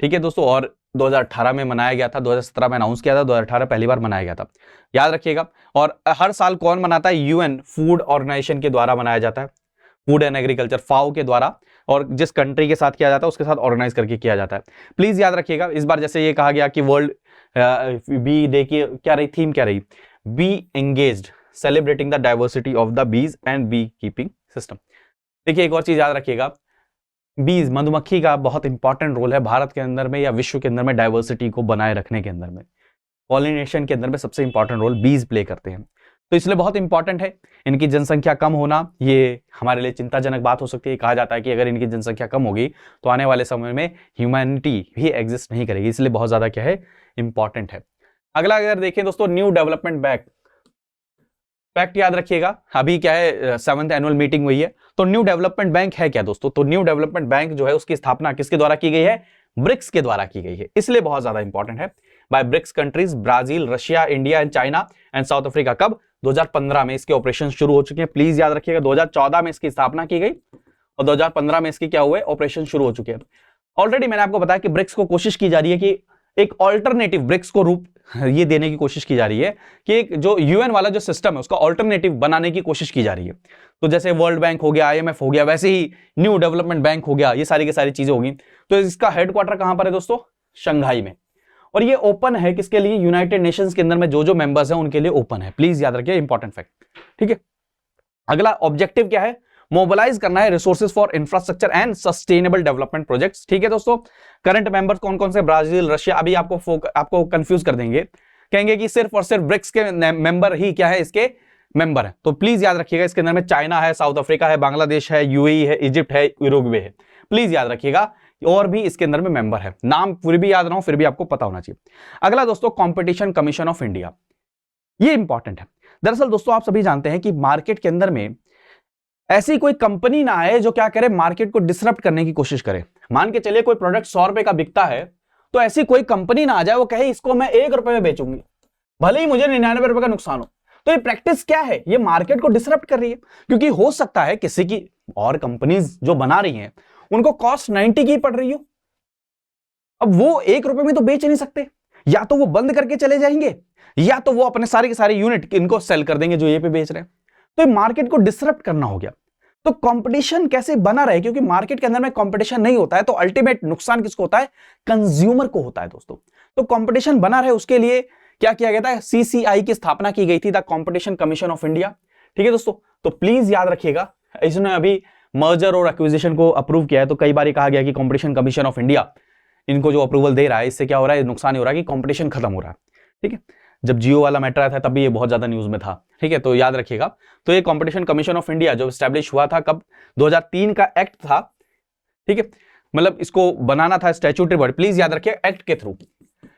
ठीक है दोस्तों, और 2018 में मनाया गया था, 2017 में अनाउंस किया था, 2018 पहली बार मनाया गया था, याद रखिएगा। और हर साल कौन मनाता है? यूएन फूड ऑर्गेनाइजेशन के द्वारा मनाया जाता है, फूड एंड एग्रीकल्चर, फाओ के द्वारा, और जिस कंट्री के साथ किया जाता है उसके साथ ऑर्गेनाइज करके किया जाता है। प्लीज याद रखिएगा, इस बार जैसे ये कहा गया कि वर्ल्ड बी डे की क्या रही थीम, क्या रही? Be engaged celebrating the diversity of the bees and bee keeping system. देखिए एक और चीज याद रखिएगा, बीज मधुमक्खी का बहुत इंपॉर्टेंट रोल है भारत के अंदर में या विश्व के अंदर में डाइवर्सिटी को बनाए रखने के अंदर में, पॉलिनेशन के अंदर में सबसे इंपॉर्टेंट रोल बीज प्ले करते हैं, तो इसलिए बहुत इंपॉर्टेंट है। इनकी जनसंख्या कम होना ये हमारे लिए चिंताजनक बात हो सकती है। कहा जाता है कि अगर इनकी जनसंख्या कम होगी तो आने वाले समय में ह्यूमैनिटी भी एग्जिस्ट नहीं करेगी, इसलिए बहुत ज्यादा क्या है, इंपॉर्टेंट है। अगला अगर देखें दोस्तों, न्यू डेवलपमेंट बैंक फैक्ट याद रखिएगा, अभी क्या है 7th एनुअल मीटिंग हुई है, तो न्यू डेवलपमेंट बैंक है क्या दोस्तों? तो न्यू डेवलपमेंट बैंक जो है उसकी स्थापना किसके द्वारा की गई है? ब्रिक्स के द्वारा की गई है, इसलिए बहुत ज्यादा इंपॉर्टेंट है। By BRICS countries Brazil, Russia, India and China and South Africa. कब? 2015 में इसके ऑपरेशन शुरू हो चुके हैं। प्लीज याद रखिएगा 2014 में इसकी स्थापना की गई और 2015 में इसके क्या हुए, ऑपरेशन शुरू हो चुके हैं। ऑलरेडी मैंने आपको बताया कि ब्रिक्स को कोशिश की जा रही है कि एक ऑल्टरनेटिव ब्रिक्स को रूप ये देने की कोशिश की जा रही है कि एक जो यूएन वाला जो सिस्टम है उसका ऑल्टरनेटिव बनाने की कोशिश की जा रही है। तो जैसे वर्ल्ड बैंक हो गया, आईएमएफ हो गया, वैसे ही न्यू डेवलपमेंट बैंक हो गया, ये सारी की सारी चीजें होगी। तो इसका हेडक्वार्टर कहां पर है दोस्तों? शंघाई में, और ये ओपन है किसके लिए? यूनाइटेड नेशंस के अंदर में जो जो मेंबर्स हैं उनके लिए ओपन है। प्लीज याद रखिए, इंपॉर्टेंट फैक्ट, ठीक है। अगला ऑब्जेक्टिव क्या है? मोबिलाइज करना है resources for infrastructure and sustainable development projects, ठीक है दोस्तों। करंट मेंबर्स कौन कौन से? Brazil, Russia. अभी आपको कंफ्यूज कर देंगे, कहेंगे कि सिर्फ और सिर्फ ब्रिक्स के मेंबर ही क्या है, इसके मेंबर है। तो प्लीज याद रखिएगा इसके अंदर में चाइना है, साउथ अफ्रीका है, बांग्लादेश है, यूएई है, इजिप्ट है, उरुग्वे है। प्लीज याद रखिएगा, और भी इसके अंदर में मेंबर है, नाम पूरी भी याद ना हो फिर भी आपको पता होना चाहिए। अगला दोस्तों, कंपटीशन कमीशन ऑफ इंडिया, ये इंपॉर्टेंट है। दरअसल दोस्तों आप सभी जानते हैं कि मार्केट के अंदर में ऐसी कोई कंपनी ना आए जो क्या करे, मार्केट को डिसरप्ट करने की कोशिश करे। मान के चलिए कोई प्रोडक्ट 100 रुपए का बिकता है, तो ऐसी कोई कंपनी ना आ जाए वो कहे इसको मैं 1 रुपए में बेचूंगी, भले ही मुझे 99 रुपए का नुकसान हो। तो ये प्रैक्टिस क्या है? ये मार्केट को डिसरप्ट कर रही है, क्योंकि हो सकता है किसी की और कंपनीज जो बना रही हैं उनको कॉस्ट 90 की पड़ रही हो, अब वो 1 रुपए में तो बेच नहीं सकते, या तो वो बंद करके चले जाएंगे या तो वो अपने सारे के सारे यूनिट इनको सेल कर देंगे जो ये पे बेच रहे हैं। तो मार्केट को डिसरप्ट करना हो गया। तो कंपटीशन कैसे बना रहे, क्योंकि मार्केट के अंदर में कंपटीशन नहीं होता है तो अल्टीमेट नुकसान किसको होता है? कंज्यूमर को होता है दोस्तों। तो कंपटीशन बना रहे उसके लिए क्या किया गया था? सीसीआई की स्थापना की गई थी, the competition commission of India, ठीक है दोस्तों। तो प्लीज याद रखिएगा, इसने अभी मर्जर और एक्विजिशन को अप्रूव किया है, तो कई बार कहा गया कि कंपटीशन कमीशन ऑफ इंडिया इनको जो अप्रूवल दे रहा है इससे क्या हो रहा है? नुकसान ही हो रहा है कि कंपटीशन खत्म हो रहा है, ठीक है। जब जियो वाला मैटर आया था तब भी ये बहुत ज्यादा न्यूज में था, ठीक है, तो याद रखिएगा। तो ये कंपटीशन कमीशन ऑफ इंडिया जो स्टैब्लिश हुआ था कब? 2003 का एक्ट था, ठीक है, मतलब इसको बनाना था स्टैट्यूटरी बॉडी, प्लीज याद रखिए एक्ट के थ्रू,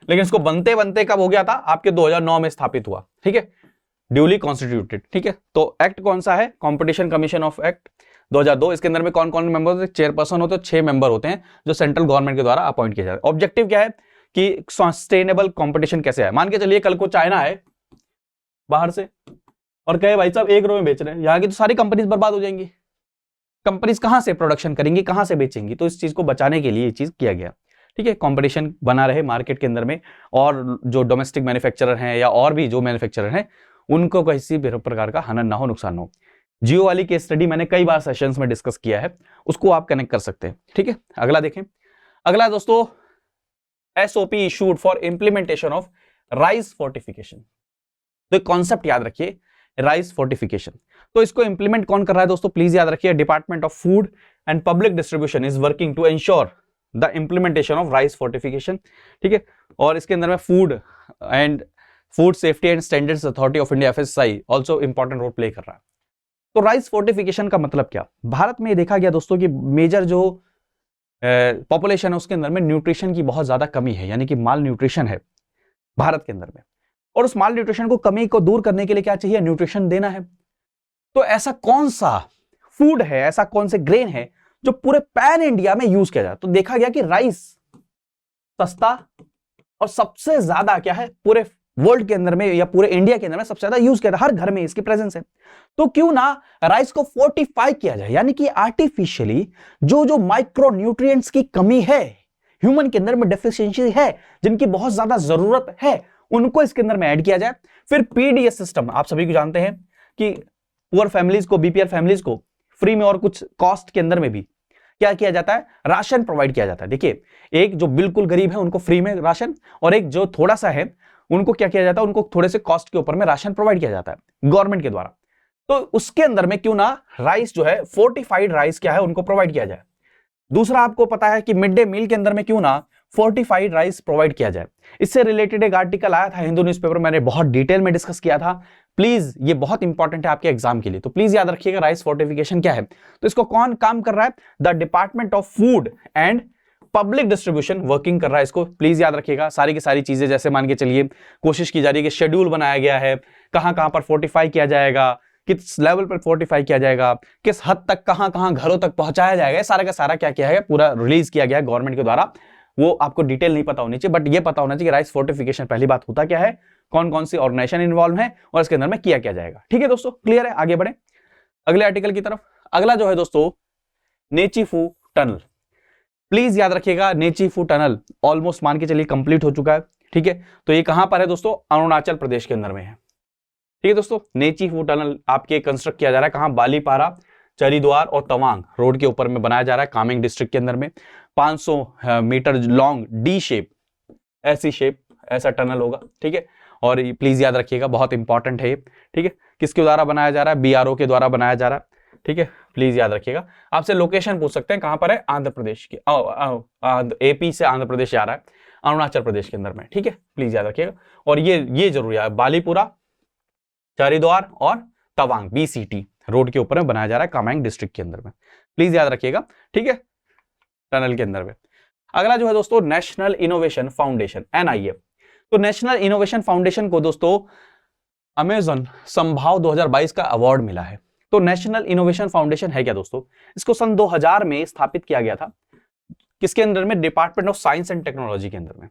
लेकिन इसको बनते बनते कब हो गया था? आपके 2009 में स्थापित हुआ, ठीक है, ड्यूली कॉन्स्टिट्यूटेड, ठीक है। तो एक्ट कौन सा है? Competition commission of act 2002। इसके अंदर में कौन कौन मेंबर होते हैं? चेयरपर्सन होते हैं, 6 मेंबर होते हैं जो सेंट्रल गवर्नमेंट के द्वारा अपॉइंट किए जाते हैं। ऑब्जेक्टिव क्या है कि सस्टेनेबल कंपटीशन कैसे है? मान के चलिए कल को चाइना है बाहर से और कहे भाई साहब 1 रुपए में बेच रहे हैं, यहाँ की तो सारी कंपनीज बर्बाद हो जाएंगी, कंपनीज कहां से प्रोडक्शन करेंगी, कहां से बेचेंगी? तो इस चीज को बचाने के लिए ये चीज किया गया, ठीक है। कंपटीशन बना रहे मार्केट के अंदर में, और जो डोमेस्टिक मैन्युफैक्चरर हैं या और भी जो मैन्युफैक्चरर हैं उनको किसी भी प्रकार का हनन ना हो, नुकसान ना हो। जियो वाली केस स्टडी मैंने कई बार सेशंस में डिस्कस किया है, उसको आप कनेक्ट कर सकते हैं, ठीक है। अगला देखें, अगला दोस्तों SOP issued for implementation of rice fortification. तो एक कॉन्सेप्ट याद रखिए, राइस फोर्टिफिकेशन, तो इसको इंप्लीमेंट कौन कर रहा है दोस्तों? प्लीज याद रखिए, department of food and public distribution is working to ensure the implementation of rice fortification, ठीक है। और इसके अंदर में food and food safety and standards authority of India FSSAI also important role play कर रहा है। तो राइस फोर्टिफिकेशन का मतलब क्या? भारत में देखा गया दोस्तों कि मेजर जो पॉपुलेशन है उसके अंदर में न्यूट्रिशन की बहुत ज्यादा कमी है, यानी कि माल न्यूट्रिशन है भारत के अंदर में, और उस माल न्यूट्रिशन को कमी को दूर करने के लिए क्या चाहिए? न्यूट्रिशन देना है। तो ऐसा कौन सा फूड है, ऐसा कौन से ग्रेन है जो पूरे पैन इंडिया में यूज किया जाए? तो देखा गया कि राइस सस्ता और सबसे ज्यादा क्या है पूरे वर्ल्ड के अंदर में या पूरे इंडिया के अंदर में सबसे ज्यादा यूज किया जाता है, हर घर में इसकी प्रेजेंस है। तो क्यों ना राइस को फोर्टिफाई किया जाए, यानी कि आर्टिफिशियली जो जो माइक्रो न्यूट्रिएंट्स की कमी है ह्यूमन के अंदर में डेफिशिएंसी है, जिनकी बहुत ज्यादा जरूरत है, उनको इसके अंदर में ऐड किया जाए। फिर पीडीएस सिस्टम, आप सभी को जानते हैं कि पुअर फैमिलीज को, बीपीएल फैमिलीज को फ्री में और कुछ कॉस्ट के अंदर में भी क्या किया जाता है, राशन प्रोवाइड किया जाता है। देखिए, एक जो बिल्कुल गरीब है उनको फ्री में राशन, और एक जो थोड़ा सा है उनको क्या किया जाता है, उनको थोड़े से कॉस्ट के ऊपर में राशन प्रोवाइड किया जाता है गवर्नमेंट के द्वारा। तो उसके अंदर में क्यों ना राइस जो है, फोर्टिफाइड राइस क्या है, उनको प्रोवाइड किया जाए। दूसरा, आपको पता है कि मिड डे मील के अंदर में क्यों ना फोर्टिफाइड राइस प्रोवाइड किया जाए। इससे रिलेटेड एक आर्टिकल आया था हिंदू न्यूज़पेपर, मैंने बहुत डिटेल में डिस्कस किया था। प्लीज, ये बहुत इंपॉर्टेंट है आपके एग्जाम के लिए, तो प्लीज याद रखिएगा राइस फोर्टिफिकेशन क्या है। तो इसको कौन काम कर रहा है, the department of food and public distribution working कर रहा है इसको। प्लीज याद रखिएगा सारी की सारी चीजें, जैसे मान के चलिए कोशिश की जा रही है कि शेड्यूल बनाया गया है, कहां कहां पर फोर्टिफाई किया जाएगा, किस लेवल पर फोर्टिफाई किया जाएगा, किस हद तक कहां कहां घरों तक पहुंचाया जाएगा, सारा का सारा क्या किया है, पूरा रिलीज किया गया है गवर्नमेंट के द्वारा। वो आपको डिटेल नहीं पता होनी चाहिए, बट ये पता होना चाहिए कि राइस फोर्टिफिकेशन पहली बात होता क्या है, कौन कौन सी ऑर्गेनाइजेशन इन्वॉल्व है और इसके अंदर में किया क्या जाएगा। ठीक है दोस्तों, क्लियर है। आगे बढ़े अगले आर्टिकल की तरफ। अगला जो है दोस्तों, नेचीफू टनल। प्लीज याद रखिएगा, नेचीफू टनल ऑलमोस्ट मान के चलिए कंप्लीट हो चुका है। ठीक है, तो ये कहां पर है दोस्तों, अरुणाचल प्रदेश के अंदर में है। ठीक है दोस्तों, नेचीफू टनल आपके कंस्ट्रक्ट किया जा रहा है कहां, बालीपारा, चरिद्वार और तवांग रोड के ऊपर में बनाया जा रहा है कामेंग डिस्ट्रिक्ट के अंदर में। 500 मीटर लॉन्ग डी शेप, ऐसी शेप, ऐसा टनल होगा। ठीक है, और प्लीज याद रखिएगा बहुत इंपॉर्टेंट है ये। ठीक है, किसके द्वारा बनाया जा रहा है, बीआरओ के द्वारा बनाया जा रहा है। ठीक है, प्लीज याद रखिएगा। आपसे लोकेशन पूछ सकते हैं कहां पर है, आंध्र प्रदेश की, एपी से आंध्र प्रदेश जा रहा है, अरुणाचल प्रदेश के अंदर में। ठीक है, प्लीज याद रखिएगा। और ये जरूरी है, बालीपुरा, चारिद्वार और तवांग बीसीटी रोड के ऊपर में बनाया जा रहा है कामेंग डिस्ट्रिक्ट के अंदर में। प्लीज याद रखिएगा। ठीक है, टनल के अंदर में। अगला जो है दोस्तों, नेशनल इनोवेशन फाउंडेशन, एनआईएफ। तो नेशनल इनोवेशन फाउंडेशन को दोस्तों अमेजन संभाव 2022 का अवार्ड मिला है। तो नेशनल इनोवेशन फाउंडेशन है क्या दोस्तों, इसको सन 2000 में स्थापित किया गया था। किसके अंदर में, department of science and technology के अंदर में।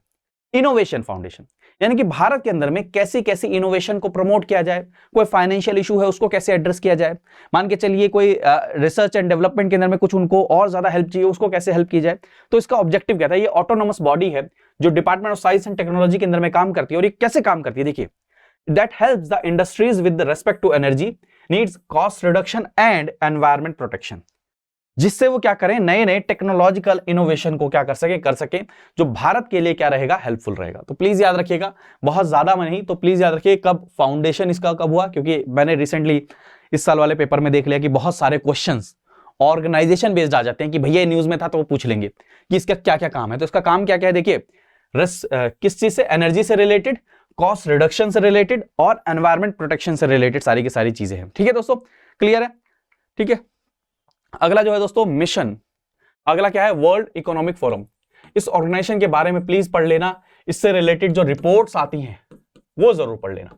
इनोवेशन फाउंडेशन यानी कि भारत के अंदर में कैसी कैसी इनोवेशन को प्रमोट किया जाए, कोई फाइनेंशियल इशू है उसको कैसे एड्रेस किया जाए, मान के चलिए कोई रिसर्च एंड डेवलपमेंट के अंदर में कुछ उनको और ज्यादा हेल्प चाहिए, उसको कैसे हेल्प की जाए। तो इसका ऑब्जेक्टिव क्या था, ये ऑटोनोमस बॉडी है जो department of science and technology के अंदर में काम करती है। और ये कैसे काम करती है, देखिए, that helps the industries with respect to energy needs, cost reduction and environment protection, जिससे वो क्या करें, नए नए टेक्नोलॉजिकल इनोवेशन को क्या कर सके जो भारत के लिए क्या रहेगा, हेल्पफुल रहेगा। तो प्लीज याद रखिएगा, बहुत ज्यादा में नहीं तो प्लीज याद रखिए कब फाउंडेशन इसका कब हुआ, क्योंकि मैंने रिसेंटली इस साल वाले पेपर में देख लिया कि बहुत सारे क्वेश्चंस ऑर्गेनाइजेशन बेस्ड आ जाते हैं कि भैया न्यूज में था तो वो पूछ लेंगे कि इसका क्या क्या काम है। तो इसका काम क्या क्या है, देखिए, किस चीज से, एनर्जी से रिलेटेड, कॉस्ट रिडक्शन से रिलेटेड और एनवायरमेंट प्रोटेक्शन से रिलेटेड सारी की सारी चीजें हैं। ठीक है दोस्तों, क्लियर है। ठीक है, अगला जो है दोस्तों, मिशन। अगला क्या है, वर्ल्ड इकोनॉमिक फोरम। इस ऑर्गेनाइजेशन के बारे में प्लीज पढ़ लेना, इससे रिलेटेड जो रिपोर्ट्स आती हैं वो जरूर पढ़ लेना।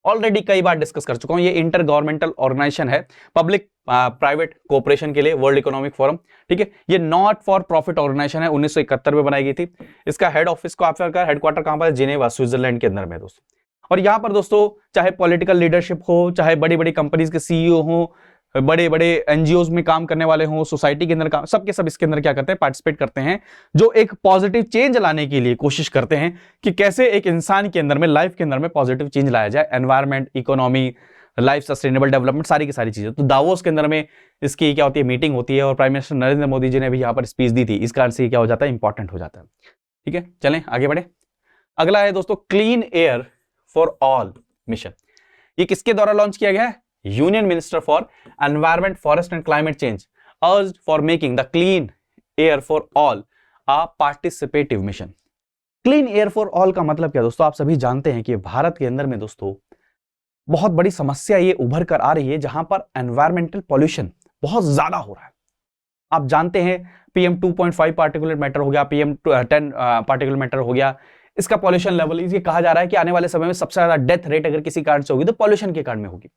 ऑलरेडी कई बार डिस्कस कर चुका हूं, ये इंटर गवर्नमेंटल ऑर्गेनाइजेशन है पब्लिक प्राइवेट कोऑपरेशन के लिए, वर्ल्ड इकोनॉमिक फोरम। ठीक है, ये नॉट फॉर प्रॉफिट ऑर्गेनाइजेशन है, 1971 में बनाई गई थी। इसका हेड ऑफिस को आपका हेडक्वार्टर कहां पर है, जिनेवा, स्विट्जरलैंड के अंदर में दोस्तों। और यहां पर दोस्तों चाहे पॉलिटिकल लीडरशिप हो, चाहे बड़ी बड़ी कंपनीज के सीईओ हो, बड़े बड़े एनजीओज में काम करने वाले हों, सोसाइटी के अंदर काम, सबके सब इसके अंदर क्या करते हैं, पार्टिसिपेट करते हैं, जो एक पॉजिटिव चेंज लाने के लिए कोशिश करते हैं कि कैसे एक इंसान के अंदर में, लाइफ के अंदर में पॉजिटिव चेंज लाया जाए, environment, economy, life sustainable development, सारी की सारी चीजें। तो दावोस के अंदर में इसकी क्या होती है, मीटिंग होती है, और प्राइम मिनिस्टर नरेंद्र मोदी जी ने भी यहाँ पर स्पीच दी थी। इस कारण से क्या हो जाता है, इंपॉर्टेंट हो जाता है। ठीक है, चलें आगे बढ़े। अगला है दोस्तों, clean air for all mission. ये किसके द्वारा लॉन्च किया गया है, union minister for environment, forest and climate change urged for making the clean air for all a participative mission. Clean air for all का मतलब क्या दोस्तों, आप सभी जानते हैं कि भारत के अंदर में दोस्तों बहुत बड़ी समस्या ये उभर कर आ रही है, जहां पर एनवायरमेंटल पॉल्यूशन बहुत ज्यादा हो रहा है। आप जानते हैं PM 2.5 पार्टिकुलेट मैटर हो गया, PM 10 पार्टिकुलेट मैटर हो गया, इसका पॉल्यूशन लेवल, ये कहा जा रहा है कि आने वाले समय में सबसे ज्यादा डेथ रेट अगर किसी कारण से होगी तो पॉल्यूशन के कारण में होगी।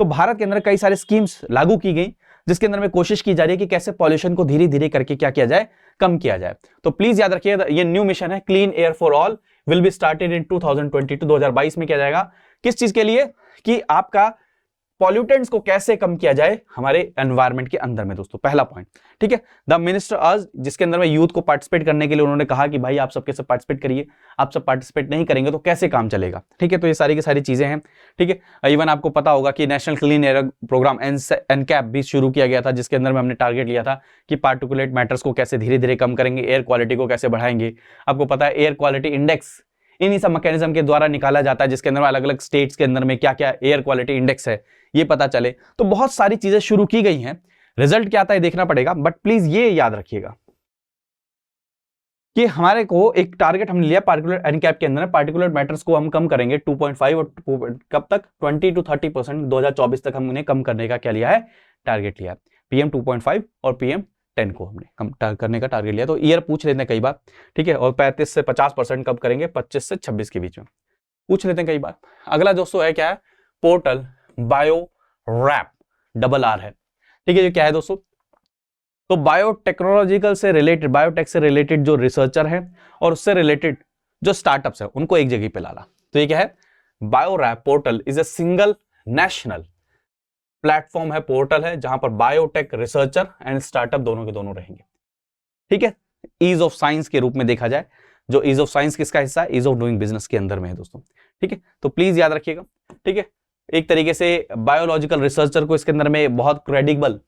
तो भारत के अंदर कई सारे स्कीम्स लागू की गई, जिसके अंदर में कोशिश की जा रही है कि कैसे पॉल्यूशन को धीरे धीरे करके क्या किया जाए, कम किया जाए। तो प्लीज याद रखिए, ये न्यू मिशन है, clean air for all, will be started in 2022, 2022 में किया जाएगा। किस चीज के लिए, कि आपका पॉल्यूटेंट्स को कैसे कम किया जाए हमारे एनवायरनमेंट के अंदर में दोस्तों, पहला पॉइंट। ठीक है, द मिनिस्टर आज, जिसके अंदर में यूथ को पार्टिसिपेट करने के लिए उन्होंने कहा कि भाई आप सबके सब पार्टिसिपेट करिए, आप सब पार्टिसिपेट नहीं करेंगे तो कैसे काम चलेगा। ठीक है, तो ये सारी की सारी चीजें हैं। ठीक है, इवन आपको पता होगा कि national clean air programme NCAP भी शुरू किया गया था, जिसके अंदर में हमने टारगेट लिया था कि पार्टिकुलेट मैटर्स को कैसे धीरे धीरे कम करेंगे, एयर क्वालिटी को कैसे बढ़ाएंगे। आपको पता है एयर क्वालिटी इंडेक्स इन्हीं सब मैकेनिज्म के द्वारा निकाला जाता है, जिसके अंदर अलग अलग स्टेट्स के अंदर में क्या क्या एयर क्वालिटी इंडेक्स है ये पता चले। तो बहुत सारी चीजें शुरू की गई हैं, रिजल्ट क्या आता है देखना पड़ेगा। बट प्लीज ये याद रखिएगा कि हमारे को एक टारगेट हमने लिया पार्टिकुलर एनकैप के अंदर, पार्टिकुलर मैटर्स को हम कम करेंगे 2.5 और कब तक 20 to 30% 2024 तक हमने कम करने का क्या लिया है, टारगेट लिया है। PM 2.5 और PM 10 को हमने कम करने का टारगेट लिया। तो ईयर पूछ लेते हैं कई बार। ठीक है, और 35 से 50% कब करेंगे, 25 से 26 के बीच में पूछ लेते हैं कई बार। अगला दोस्तों है क्या है, portal bio rap, double R है। ठीक है, ये क्या है दोस्तों, तो बायोटेक्नोलॉजिकल से रिलेटेड, बायोटेक से रिलेटेड जो रिसर्चर हैं और उससे रिलेटेड जो स्टार्टअप्स है उनको एक जगह पे लाना। तो ये क्या है, bio rap portal is a single national platform है, पोर्टल है जहां पर बायोटेक रिसर्चर एंड स्टार्टअप दोनों के दोनों रहेंगे। ठीक है, ईज ऑफ साइंस के रूप में देखा जाए, जो ईज ऑफ साइंस किसका हिस्सा है, ईज ऑफ डूइंग बिजनेस के अंदर में है दोस्तों। ठीक है, तो प्लीज याद रखिएगा। ठीक है, एक तरीके से बायोलॉजिकल रिसर्चर को इसके अंदर में बहुत क्रेडिबल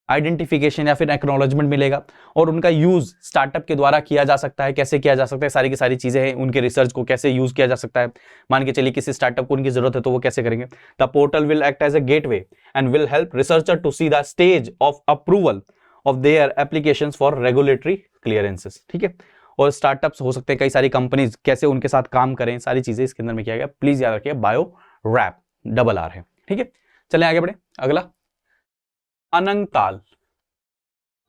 आइडेंटिफिकेशन या फिर एक्नॉलेजमेंट मिलेगा और उनका यूज स्टार्टअप के द्वारा किया जा सकता है। कैसे किया जा सकता है, सारी की सारी चीजें हैं, उनके रिसर्च को कैसे यूज किया जा सकता है। मान के चलिए किसी स्टार्टअप को उनकी जरूरत है तो वो कैसे करेंगे। The portal will act as a gateway and will help researcher to see the stage of approval of their applications for regulatory clearances. ठीक है, और स्टार्टअप्स हो सकते हैं, कई सारी कंपनीज कैसे उनके साथ काम करें, सारी चीजें इसके अंदर में किया गया। प्लीज याद रखिए, बायो रैप डबल आर है। ठीक है, चलें आगे बढ़े। अगला अनंगताल।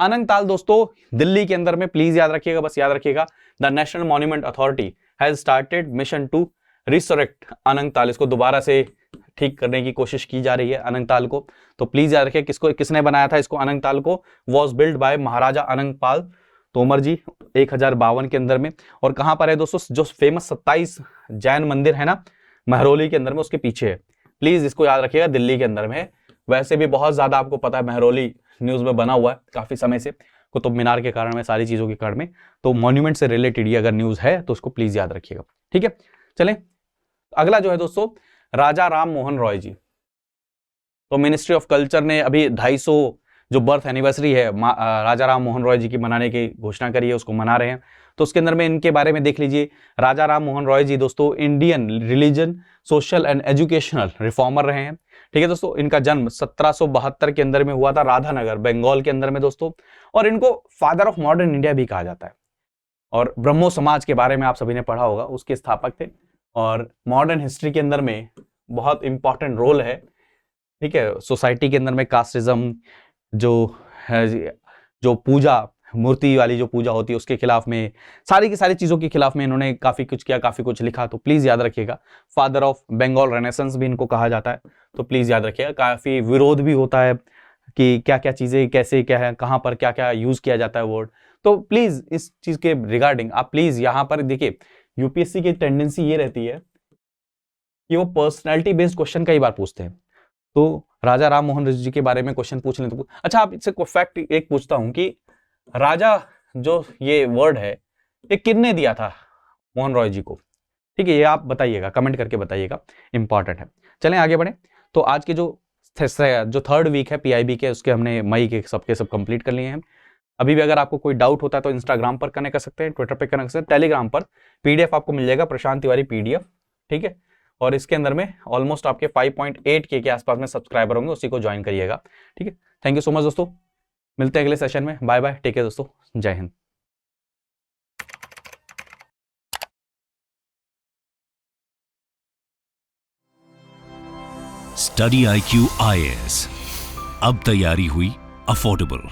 अनंगताल दोस्तों दिल्ली के अंदर में, प्लीज याद रखिएगा, बस याद रखिएगा, the national monument authority has started mission to resurrect Anangtal. इसको दोबारा से ठीक करने की कोशिश की जा रही है अनंगताल को। तो प्लीज याद रखिए किसने बनाया था इसको, अनंगताल को वॉज बिल्ड बाय महाराजा अनंगपाल तोमर जी 1052 के अंदर में। और कहां पर है दोस्तों, जो फेमस 27 जैन मंदिर है ना महरौली के अंदर में, उसके पीछे है। प्लीज इसको याद रखिएगा, दिल्ली के अंदर में। वैसे भी बहुत ज्यादा आपको पता है महरौली न्यूज में बना हुआ है काफी समय से, कुतुब मीनार के कारण में, सारी चीजों के कारण में। तो मॉन्यूमेंट से रिलेटेड ये अगर न्यूज है तो उसको प्लीज याद रखिएगा। ठीक है, चलें अगला जो है दोस्तों, राजा राम मोहन रॉय जी। तो मिनिस्ट्री ऑफ कल्चर ने अभी 250 जो बर्थ एनिवर्सरी है राजा राम मोहन रॉय जी की मनाने की घोषणा करी है, उसको मना रहे हैं। तो उसके अंदर में इनके बारे में देख लीजिए। राजा राम मोहन रॉय जी दोस्तों Indian religion, social and educational reformer रहे हैं। ठीक है दोस्तों, इनका जन्म 1772 के अंदर में हुआ था, राधानगर बंगाल के अंदर में दोस्तों। और इनको फादर ऑफ मॉडर्न इंडिया भी कहा जाता है। और ब्रह्मो समाज के बारे में आप सभी ने पढ़ा होगा, उसके स्थापक थे और मॉडर्न हिस्ट्री के अंदर में बहुत इंपॉर्टेंट रोल है। ठीक है, सोसाइटी के अंदर में कास्टिज्म जो है, जो पूजा मूर्ति वाली जो पूजा होती है उसके खिलाफ में, सारी की सारी चीजों के खिलाफ में इन्होंने काफी कुछ किया, काफी कुछ लिखा। तो प्लीज याद रखिएगा, फादर ऑफ बंगाल रेनेसेंस भी इनको कहा जाता है। तो प्लीज याद रखिएगा, काफी विरोध भी होता है कि क्या क्या चीजें कैसे क्या है, कहां पर क्या क्या यूज किया जाता है वर्ड। तो प्लीज इस चीज के रिगार्डिंग आप प्लीज यहां पर देखिए, यूपीएससी की टेंडेंसी ये रहती है कि वो पर्सनैलिटी बेस्ड क्वेश्चन कई बार पूछते हैं। तो राजा राम मोहन रॉय जी के बारे में क्वेश्चन पूछ लें तो अच्छा, आप इससे फैक्ट एक पूछता हूं कि राजा जो ये वर्ड है ये किसने दिया था मोहन रॉय जी को। ठीक है, ये आप बताइएगा, कमेंट करके बताइएगा, इंपॉर्टेंट है। चलें आगे बढ़े। तो आज के जो थर्ड वीक है पीआईबी के, उसके हमने मई के सब कंप्लीट कर लिए हैं। अभी भी अगर आपको कोई डाउट होता है तो इंस्टाग्राम पर कनेक्ट कर सकते हैं, ट्विटर पर कनेक्ट कर सकते हैं, टेलीग्राम पर पीडीएफ आपको मिल जाएगा, प्रशांत तिवारी पीडीएफ। ठीक है, और इसके अंदर में ऑलमोस्ट आपके 5.8 के आसपास में सब्सक्राइबर होंगे, उसी को ज्वाइन करिएगा। ठीक है, थैंक यू सो मच दोस्तों, मिलते हैं अगले सेशन में। बाय बाय, टेक केयर दोस्तों, जय हिंद। स्टडी IQ IAS, अब तैयारी हुई अफोर्डेबल।